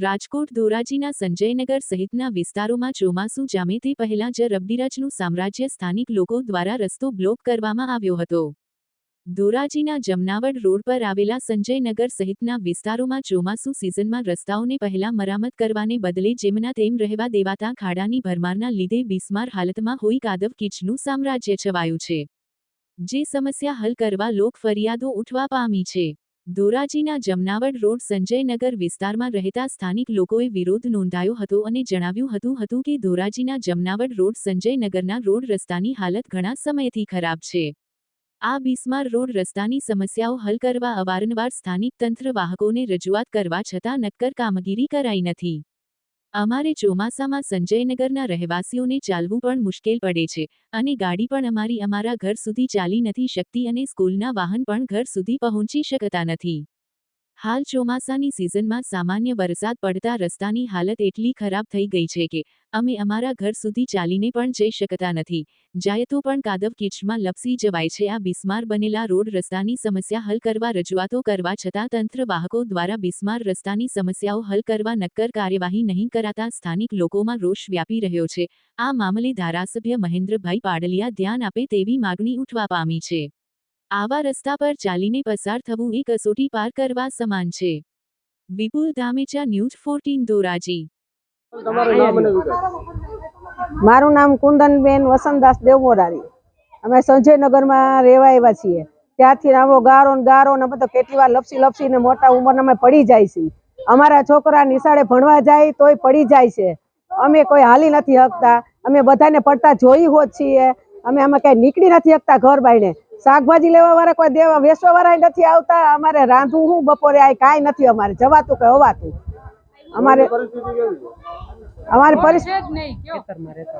રાજકોટ ધોરાજીના સંજયનગર સહિતના વિસ્તારોમાં ચોમાસું જામે તે પહેલા જ રબડીરાજનું સામ્રાજ્ય સ્થાનિક લોકો દ્વારા રસ્તો બ્લોક કરવામાં આવ્યો હતો। ધોરાજીના જમનાવડ રોડ પર આવેલા સંજયનગર સહિતના વિસ્તારોમાં ચોમાસું સિઝનમાં રસ્તાઓને પહેલા મરામત કરવાને બદલે જેમના તેમ રહેવા દેવાતા ખાડાની ભરમારના લીધે બિસ્માર હાલતમાં હોઈ કાદવ કીચનું સામ્રાજ્ય છવાયું છે, જે સમસ્યા હલ કરવા લોક ફરિયાદો ઉઠવા પામી છે। ધોરાજીના જમનાવડ રોડ સંજયનગર વિસ્તારમાં રહેતા સ્થાનિક લોકોએ વિરોધ નોંધાયો હતો અને જણાવ્યું હતું કે ધોરાજીના જમનાવડ રોડ સંજયનગરના રોડ રસ્તાની હાલત ઘણા સમયથી ખરાબ છે। આ બિસ્માર રોડ રસ્તાની સમસ્યાઓ હલ કરવા અવારનવાર સ્થાનિક તંત્ર વાહકોને રજૂઆત કરવા છતાં નક્કર કામગીરી કરાઈ નથી। અમારે ચોમાસામાં સંજયનગરના રહેવાસીઓને ચાલવું પણ મુશ્કેલ પડે છે અને ગાડી પણ અમારા ઘર સુધી ચાલી નથી શકતી અને સ્કૂલના વાહન પણ ઘર સુધી પહોંચી શકતા નથી। હાલ ચોમાસાની સિઝનમાં સામાન્ય વરસાદ પડતા રસ્તાની હાલત એટલી ખરાબ થઈ ગઈ છે કે અમે અમારા ઘર સુધી ચાલીને પણ જઈ શકતા નથી, જાય તો પણ કાદવ કીચમાં લપસી જવાય છે। આ બિસ્માર બનેલા રોડ રસ્તાની સમસ્યા હલ કરવા રજૂઆતો કરવા છતાં તંત્ર વાહકો દ્વારા બિસ્માર રસ્તાની સમસ્યાઓ હલ કરવા નક્કર કાર્યવાહી નહીં કરાતા સ્થાનિક લોકોમાં રોષ વ્યાપી રહ્યો છે। આ મામલે ધારાસભ્ય મહેન્દ્રભાઈ પાડલિયા ધ્યાન આપે તેવી માગણી ઉઠવા પામી છે। આવા રસ્તા પર ચાલીને પસાર થવું એ કસોટી પાર કરવા સમાન છે। વિપુલ ધામેચા, ન્યૂઝ 14 ધોરાજી। મારું નામ કુંદનબેન વસંતદાસ દેવમોરારી। અમે સંજયનગરમાં રહેવા આવ્યા છીએ। ત્યાંથી આવો ગારો ને બધો કેટલી વાર લપસીને મોટા ઉંમરના અમે પડી જાય છે। અમારા છોકરા નિશાળે ભણવા જાય તોય પડી જાય છે। અમે કોઈ હાલી નથી શકતા। અમે બધાને પડતા જોઈ હોત છીએ। અમે આમાં કઈ નીકળી નથી શકતા ઘર બાઈને। શાકભાજી લેવા વાળા કોઈ દેવા વેચવા વાળા નથી આવતા। અમારે રાંધવું હું બપોરે આ કાંઈ નથી અમારે જવાતું કે હોવાતું। અમારી પરિસ્થિતિ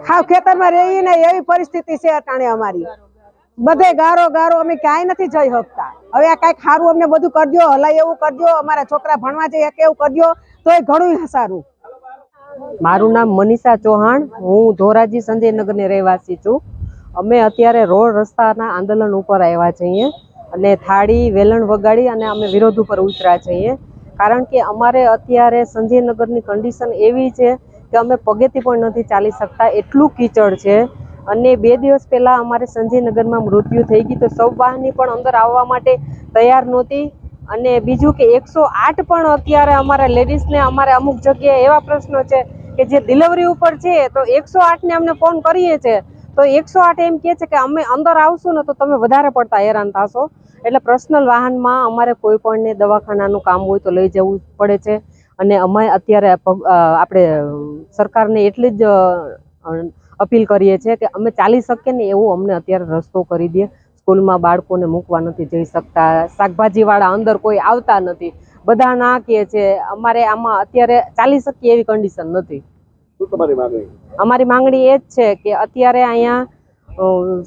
હા ખેતરમાં રહી ને એવી પરિસ્થિતિ છે અટાણે અમારી। બધે ગારો અમે ક્યાંય નથી જઈ શકતા। હવે આ કાંઈક સારું અમને બધું કરજો, હલાય એવું કરજો, અમારા છોકરા ભણવા જાય કે એવું કરજો તોય ઘણું સારું। મારું નામ મનીષા ચૌહાણ, હું ધોરાજી સંજયનગરની રહેવાસી છું। અમે અત્યારે રોડ રસ્તાના આંદોલન ઉપર આવ્યા છીએ અને થાળી વેલણ વગાડી અને અમે વિરોધ ઉપર ઉતર્યા છીએ, કારણ કે અમારે અત્યારે સંજયનગરની કન્ડિશન એવી છે કે અમે પગેથી પણ નથી ચાલી શકતા, એટલું કીચડ છે। અને 2 દિવસ પહેલાં અમારે સંજયનગરમાં મૃત્યુ થઈ ગઈ, તો સૌ વાહની પણ અંદર આવવા માટે તૈયાર નહોતી। અને બીજું કે 108 પણ અત્યારે અમારા લેડીઝને અમારે અમુક જગ્યાએ એવા પ્રશ્નો છે કે જે ડિલિવરી ઉપર છે તો 108ને અમને ફોન કરીએ છીએ તો 108 એમ કહે છે કે અમે અંદર આવશું ને તો તમે વધારે પડતા હેરાન થશો। એટલે પર્સનલ વાહનમાં અમારે કોઈ પણને દવાખાનાનું કામ હોય તો લઈ જવું પડે છે। અને અમે અત્યારે આપણે સરકારને એટલી જ અપીલ કરીએ છીએ કે અમે ચાલી શકીએ ને એવું અમને અત્યારે રસ્તો કરી દે। સ્કૂલમાં બાળકોને મૂકવા નથી જઈ શકતા, શાકભાજીવાળા અંદર કોઈ આવતા નથી, બધા ના કહે છે। અમારે આમાં અત્યારે ચાલી શકીએ એવી કન્ડિશન નથી। અમારી માંગણી એ જ છે કે અત્યારે અહીંયા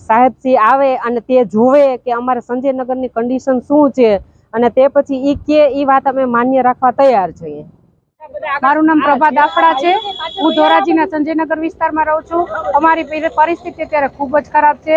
સાહેબશ્રી આવે અને તે જોવે કે અમારે સંજયનગરની કન્ડિશન શું છે અને તે પછી એ વાત અમે માન્ય રાખવા તૈયાર છીએ। મારું નામ પ્રભા દાફડા છે। હું ધોરાજીના સંજયનગર વિસ્તારમાં રહું છું। અમારી પરિસ્થિતિ અત્યારે ખૂબ જ ખરાબ છે।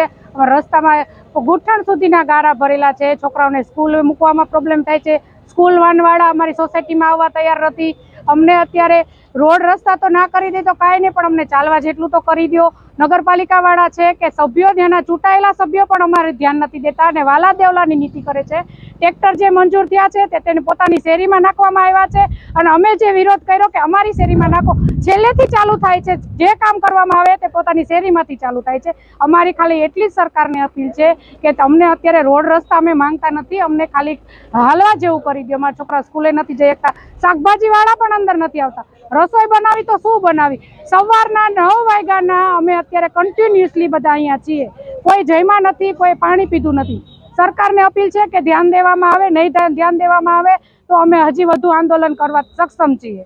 રસ્તામાં ઘૂંટણ સુધીના ગારા ભરેલા છે। છોકરાઓને સ્કૂલ મૂકવામાં પ્રોબ્લેમ થાય છે। સ્કૂલ વાનવાળા અમારી સોસાયટીમાં આવવા તૈયાર નથી। અમને અત્યારે રોડ રસ્તા તો ના કરી દે તો કાંઈ નહીં, પણ અમને ચાલવા જેટલું તો કરી દો। નગરપાલિકાવાળા છે કે સભ્યો, ત્યાંના ચૂંટાયેલા સભ્યો પણ અમારે ધ્યાન નથી દેતા અને વાલા દેવલાની નીતિ કરે છે। ટ્રેક્ટર જે મંજૂર થયા છે તેને પોતાની શેરીમાં નાખવામાં આવ્યા છે અને અમે જે વિરોધ કર્યો કે અમારી શેરીમાં નાખો, છેલ્લેથી ચાલુ થાય છે। જે કામ કરવામાં આવે તે પોતાની શેરીમાંથી ચાલુ થાય છે। અમારી ખાલી એટલી જ સરકારને અપીલ છે કે અમને અત્યારે રોડ રસ્તા અમે માંગતા નથી, અમને ખાલી હાલવા જેવું કરી દો। અમારા છોકરા સ્કૂલે નથી જઈ શકતા, શાકભાજીવાળા પણ અંદર નથી આવતા। રસોઈ બનાવી તો શું બનાવી? સવારના 9 વાગ્યાના અમે અત્યારે કન્ટિન્યુઅસલી બધા અહીંયા છીએ। કોઈ જમ્યા નથી, કોઈ પાણી પીધું નથી। સરકારને અપીલ છે કે ધ્યાન દેવામાં આવે। નહીં ધ્યાન દેવામાં આવે તો અમે હજી વધુ આંદોલન કરવા સક્ષમ છીએ।